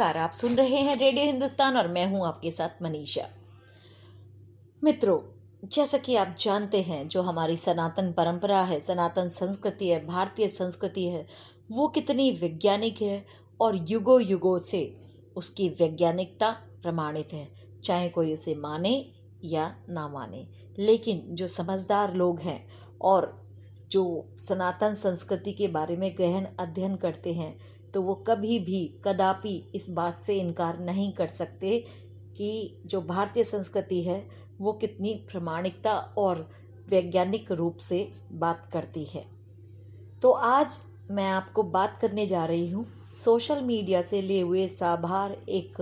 नमस्कार, आप सुन रहे हैं रेडियो हिंदुस्तान और मैं हूं आपके साथ मनीषा। मित्रों, जैसा कि आप जानते हैं, जो हमारी सनातन परंपरा है, सनातन संस्कृति है, भारतीय संस्कृति है, वो कितनी वैज्ञानिक है और युगों युगों से उसकी वैज्ञानिकता प्रमाणित है, चाहे कोई उसे माने या ना माने। लेकिन जो समझदार लोग हैं और जो सनातन संस्कृति के बारे में गहन अध्ययन करते हैं, तो वो कभी भी कदापि इस बात से इनकार नहीं कर सकते कि जो भारतीय संस्कृति है वो कितनी प्रामाणिकता और वैज्ञानिक रूप से बात करती है। तो आज मैं आपको बात करने जा रही हूँ सोशल मीडिया से लिए हुए साभार एक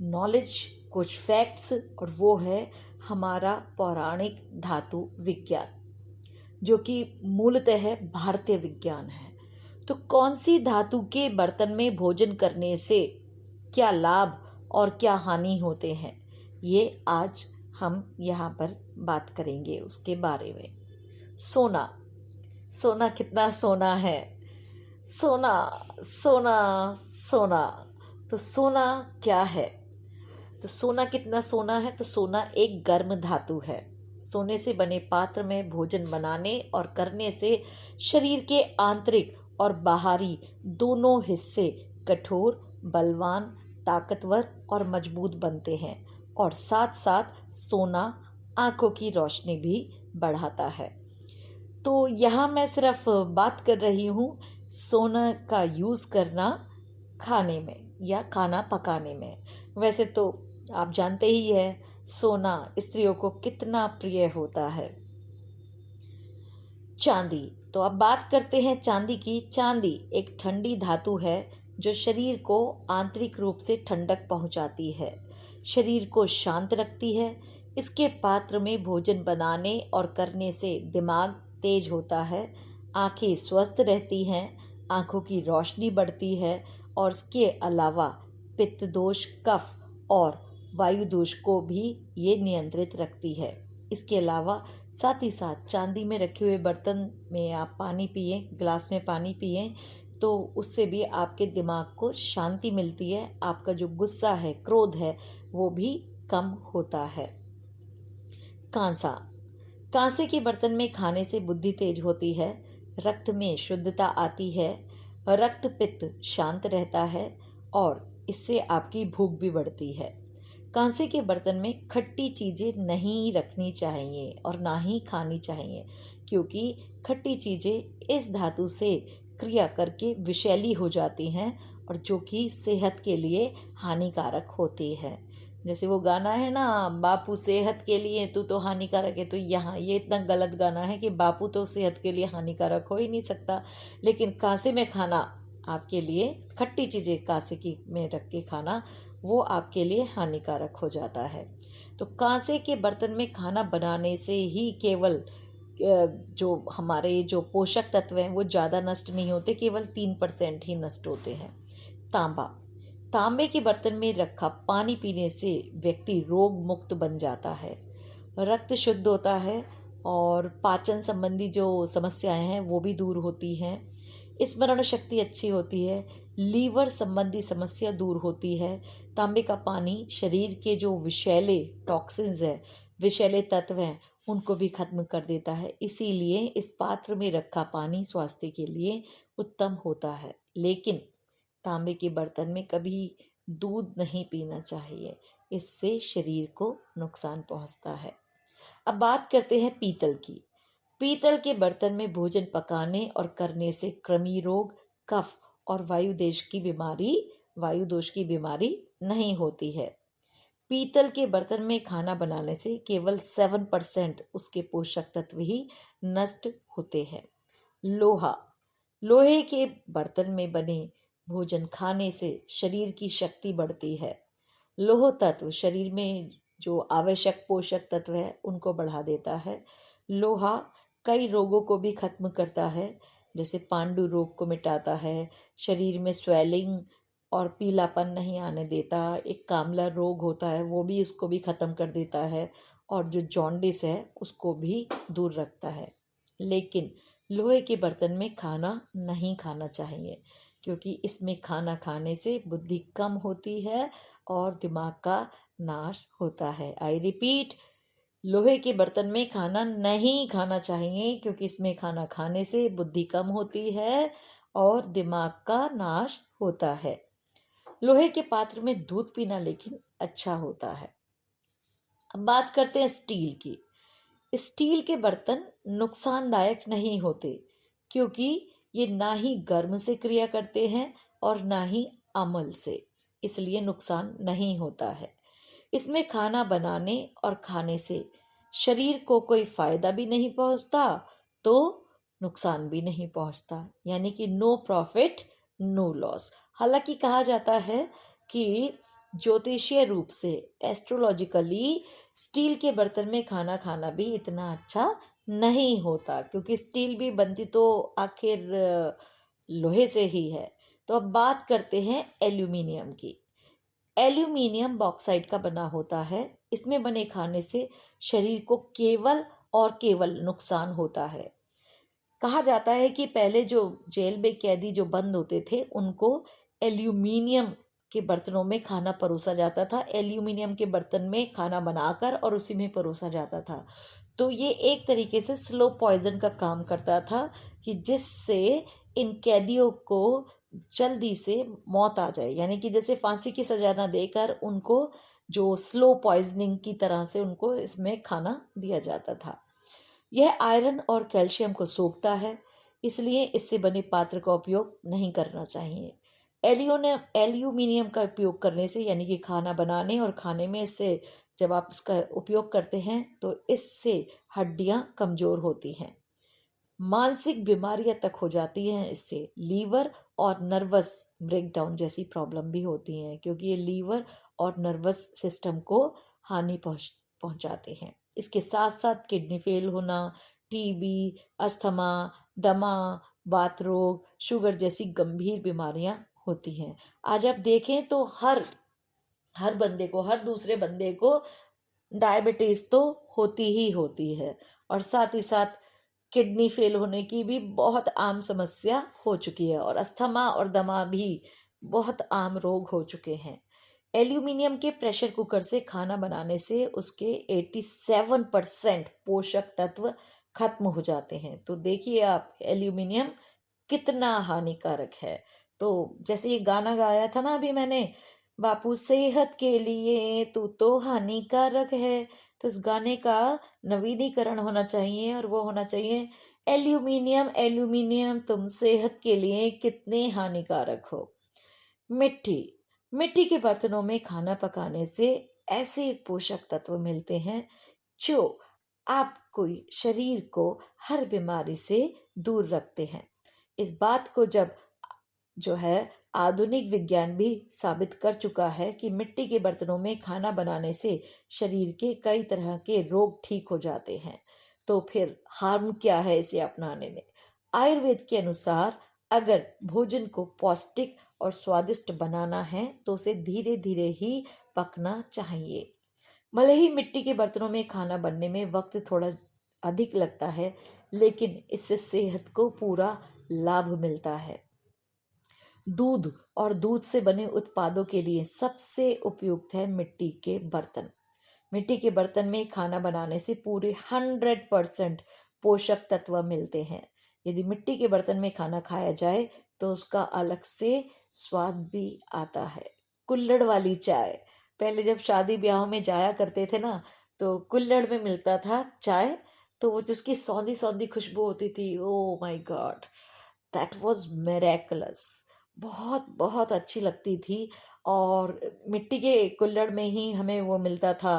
नॉलेज, कुछ फैक्ट्स, और वो है हमारा पौराणिक धातु विज्ञान, जो कि मूलतः भारतीय विज्ञान है। तो कौन सी धातु के बर्तन में भोजन करने से क्या लाभ और क्या हानि होते हैं, ये आज हम यहाँ पर बात करेंगे उसके बारे में। सोना, सोना कितना सोना है, सोना सोना सोना। तो सोना क्या है? तो सोना कितना सोना है? तो सोना एक गर्म धातु है। सोने से बने पात्र में भोजन बनाने और करने से शरीर के आंतरिक और बाहरी दोनों हिस्से कठोर, बलवान, ताकतवर और मजबूत बनते हैं। और साथ साथ सोना आंखों की रोशनी भी बढ़ाता है। तो यहाँ मैं सिर्फ बात कर रही हूँ सोना का यूज़ करना खाने में या खाना पकाने में। वैसे तो आप जानते ही है सोना स्त्रियों को कितना प्रिय होता है। चांदी, तो अब बात करते हैं चांदी की। चांदी एक ठंडी धातु है जो शरीर को आंतरिक रूप से ठंडक पहुंचाती है, शरीर को शांत रखती है। इसके पात्र में भोजन बनाने और करने से दिमाग तेज होता है, आंखें स्वस्थ रहती हैं, आंखों की रोशनी बढ़ती है और इसके अलावा पित्त दोष, कफ और वायु दोष को भी ये नियंत्रित रखती है। इसके अलावा साथ ही साथ चांदी में रखे हुए बर्तन में आप पानी पिए, गिलास में पानी पिए, तो उससे भी आपके दिमाग को शांति मिलती है। आपका जो गुस्सा है, क्रोध है, वो भी कम होता है। कांसा, कांसे के बर्तन में खाने से बुद्धि तेज होती है, रक्त में शुद्धता आती है, रक्त पित्त शांत रहता है और इससे आपकी भूख भी बढ़ती है। कांसे के बर्तन में खट्टी चीज़ें नहीं रखनी चाहिए और ना ही खानी चाहिए, क्योंकि खट्टी चीज़ें इस धातु से क्रिया करके विषैली हो जाती हैं और जो कि सेहत के लिए हानिकारक होती है। जैसे वो गाना है ना, बापू सेहत के लिए तू तो हानिकारक है। तो यहाँ ये इतना गलत गाना है कि बापू तो सेहत के लिए हानिकारक हो ही नहीं सकता, लेकिन कांसे में खाना आपके लिए, खट्टी चीज़ें कांसे की में रख के खाना, वो आपके लिए हानिकारक हो जाता है। तो कांसे के बर्तन में खाना बनाने से ही केवल जो हमारे जो पोषक तत्व हैं वो ज़्यादा नष्ट नहीं होते, केवल 3% ही नष्ट होते हैं। तांबा, तांबे के बर्तन में रखा पानी पीने से व्यक्ति रोग मुक्त बन जाता है, रक्त शुद्ध होता है और पाचन संबंधी जो समस्याएं हैं वो भी दूर होती हैं। स्मरण शक्ति अच्छी होती है, लीवर संबंधी समस्या दूर होती है। तांबे का पानी शरीर के जो विषैले टॉक्सिन्स है, विषैले तत्व हैं, उनको भी खत्म कर देता है। इसीलिए इस पात्र में रखा पानी स्वास्थ्य के लिए उत्तम होता है। लेकिन तांबे के बर्तन में कभी दूध नहीं पीना चाहिए, इससे शरीर को नुकसान पहुंचता है। अब बात करते हैं पीतल की। पीतल के बर्तन में भोजन पकाने और करने से कृमि रोग, कफ और वायु दोष की बीमारी नहीं होती है। पीतल के बर्तन में खाना बनाने से केवल 7% उसके पोषक तत्व ही नष्ट होते हैं। लोहा, लोहे के बर्तन में बने भोजन खाने से शरीर की शक्ति बढ़ती है। लोह तत्व शरीर में जो आवश्यक पोषक तत्व है उनको बढ़ा देता है। लोहा कई रोगों को भी खत्म करता है, जैसे पांडु रोग को मिटाता है, शरीर में स्वेलिंग और पीलापन नहीं आने देता। एक कामला रोग होता है वो भी इसको भी ख़त्म कर देता है और जो जॉन्डिस है उसको भी दूर रखता है। लेकिन लोहे के बर्तन में खाना नहीं खाना चाहिए, क्योंकि इसमें खाना खाने से बुद्धि कम होती है और दिमाग का नाश होता है। आई रिपीट, लोहे के बर्तन में खाना नहीं खाना चाहिए क्योंकि इसमें खाना खाने से बुद्धि कम होती है और दिमाग का नाश होता है। लोहे के पात्र में दूध पीना लेकिन अच्छा होता है। अब बात करते हैं स्टील की। स्टील के बर्तन नुकसानदायक नहीं होते क्योंकि ये ना ही गर्म से क्रिया करते हैं और ना ही अम्ल से, इसलिए नुकसान नहीं होता है। इसमें खाना बनाने और खाने से शरीर को कोई फायदा भी नहीं पहुंचता तो नुकसान भी नहीं पहुंचता, यानी कि नो प्रॉफिट नो लॉस। हालांकि कहा जाता है कि ज्योतिषीय रूप से, एस्ट्रोलॉजिकली, स्टील के बर्तन में खाना खाना भी इतना अच्छा नहीं होता क्योंकि स्टील भी बनती तो आखिर लोहे से ही है। तो अब बात करते हैं एल्यूमिनियम की। एल्यूमिनियम बॉक्साइट का बना होता है। इसमें बने खाने से शरीर को केवल और केवल नुकसान होता है। कहा जाता है कि पहले जो जेल में कैदी जो बंद होते थे उनको एल्यूमिनियम के बर्तनों में खाना परोसा जाता था। एल्यूमिनियम के बर्तन में खाना बनाकर और उसी में परोसा जाता था। तो ये एक तरीके से स्लो पॉइजन का काम करता था कि जिससे इन कैदियों को जल्दी से मौत आ जाए, यानी कि जैसे फांसी की सजा ना देकर उनको जो स्लो पॉइजनिंग की तरह से उनको इसमें खाना दिया जाता था। यह आयरन और कैल्शियम को सोखता है, इसलिए इससे बने पात्र का उपयोग नहीं करना चाहिए। एल्यूमिनियम का उपयोग करने से, यानी कि खाना बनाने और खाने में इससे जब आप इसका उपयोग करते हैं तो इससे हड्डियां कमजोर होती हैं, मानसिक बीमारियां तक हो जाती हैं। इससे लीवर और नर्वस ब्रेकडाउन जैसी प्रॉब्लम भी होती हैं क्योंकि ये लीवर और नर्वस सिस्टम को हानि पहुंचाते हैं। इसके साथ साथ किडनी फेल होना, टीबी, अस्थमा, दमा, बात रोग, शुगर जैसी गंभीर बीमारियां होती हैं। आज आप देखें तो हर बंदे को, हर दूसरे बंदे को डायबिटीज तो होती ही होती है और साथ ही साथ किडनी फेल होने की भी बहुत आम समस्या हो चुकी है और अस्थमा और दमा भी बहुत आम रोग हो चुके हैं। एल्यूमिनियम के प्रेशर कुकर से खाना बनाने से उसके 87% पोषक तत्व खत्म हो जाते हैं। तो देखिए आप एल्यूमिनियम कितना हानिकारक है। तो जैसे ये गाना गाया था ना अभी मैंने, बापू सेहत के लिए तू तो हानिकारक है, तो इस गाने का नवीनीकरण होना चाहिए और वो होना चाहिए, एल्यूमिनियम एल्यूमिनियम तुम सेहत के लिए कितने हानिकारक हो। मिट्टी मिट्टी के बर्तनों में खाना पकाने से ऐसे पोषक तत्व मिलते हैं जो आपको शरीर को हर बीमारी से दूर रखते हैं। इस बात को जब जो है आधुनिक विज्ञान भी साबित कर चुका है कि मिट्टी के बर्तनों में खाना बनाने से शरीर के कई तरह के रोग ठीक हो जाते हैं, तो फिर हार्म क्या है इसे अपनाने में। आयुर्वेद के अनुसार अगर भोजन को पौष्टिक और स्वादिष्ट बनाना है तो उसे धीरे धीरे ही पकना चाहिए। भले ही मिट्टी के बर्तनों में खाना बनने में वक्त थोड़ा अधिक लगता है, लेकिन इससे सेहत को पूरा लाभ मिलता है। दूध और दूध से बने उत्पादों के लिए सबसे उपयुक्त है मिट्टी के बर्तन। मिट्टी के बर्तन में खाना बनाने से पूरे 100% पोषक तत्व मिलते हैं। यदि मिट्टी के बर्तन में खाना खाया जाए तो उसका अलग से स्वाद भी आता है। कुल्हड़ वाली चाय, पहले जब शादी ब्याह में जाया करते थे ना तो कुल्हड़ में मिलता था चाय, तो वो जिसकी सौंधी सौंधी खुशबू होती थी, oh my God, that was miraculous. बहुत बहुत अच्छी लगती थी। और मिट्टी के कुल्हड़ में ही हमें वो मिलता था,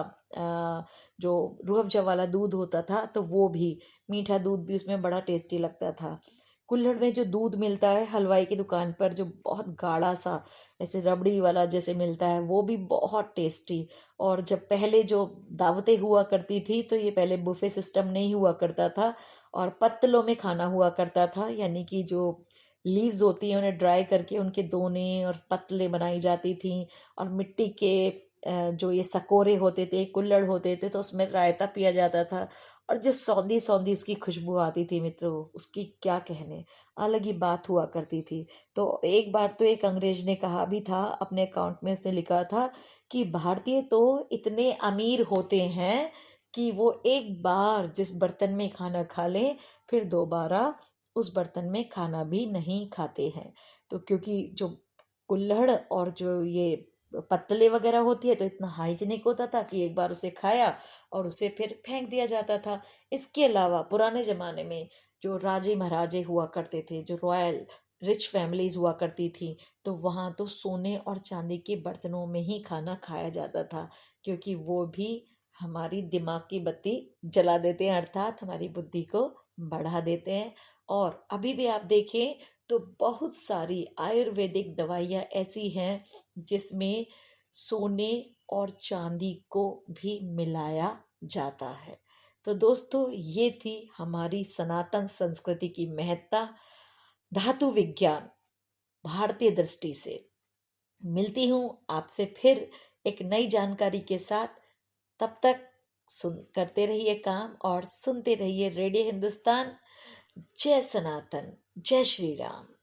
जो रूह अफ़ज़ा वाला दूध होता था, तो वो भी मीठा दूध भी उसमें बड़ा टेस्टी लगता था। कुल्हड़ में जो दूध मिलता है हलवाई की दुकान पर, जो बहुत गाढ़ा सा ऐसे रबड़ी वाला जैसे मिलता है, वो भी बहुत टेस्टी। और जब पहले जो दावतें हुआ करती थी तो ये पहले बुफे सिस्टम नहीं हुआ करता था और पत्तलों में खाना हुआ करता था, यानी कि जो लीव्स होती हैं उन्हें ड्राई करके उनके दोने और पत्तलें बनाई जाती थी और मिट्टी के जो ये सकोरे होते थे, कुल्हड़ होते थे, तो उसमें रायता पिया जाता था और जो सौंधी सौंधी उसकी खुशबू आती थी मित्रों, उसकी क्या कहने, अलग ही बात हुआ करती थी। तो एक बार तो एक अंग्रेज ने कहा भी था, अपने अकाउंट में उसने लिखा था कि भारतीय तो इतने अमीर होते हैं कि वो एक बार जिस बर्तन में खाना खा लें, फिर दोबारा उस बर्तन में खाना भी नहीं खाते हैं। तो क्योंकि जो कुल्हड़ और जो ये पत्तले वगैरह होती है तो इतना हाइजीनिक होता था कि एक बार उसे खाया और उसे फिर फेंक दिया जाता था। इसके अलावा पुराने ज़माने में जो राजे महाराजे हुआ करते थे, जो रॉयल रिच फैमिलीज हुआ करती थी, तो वहाँ तो सोने और चांदी के बर्तनों में ही खाना खाया जाता था, क्योंकि वो भी हमारी दिमाग की बत्ती जला देते हैं, अर्थात हमारी बुद्धि को बढ़ा देते हैं। और अभी भी आप देखें तो बहुत सारी आयुर्वेदिक दवाइयाँ ऐसी हैं जिसमें सोने और चांदी को भी मिलाया जाता है। तो दोस्तों, ये थी हमारी सनातन संस्कृति की महत्ता, धातु विज्ञान भारतीय दृष्टि से। मिलती हूँ आपसे फिर एक नई जानकारी के साथ। तब तक सुन करते रहिए काम और सुनते रहिए रेडियो हिंदुस्तान। जय सनातन, जय श्री राम।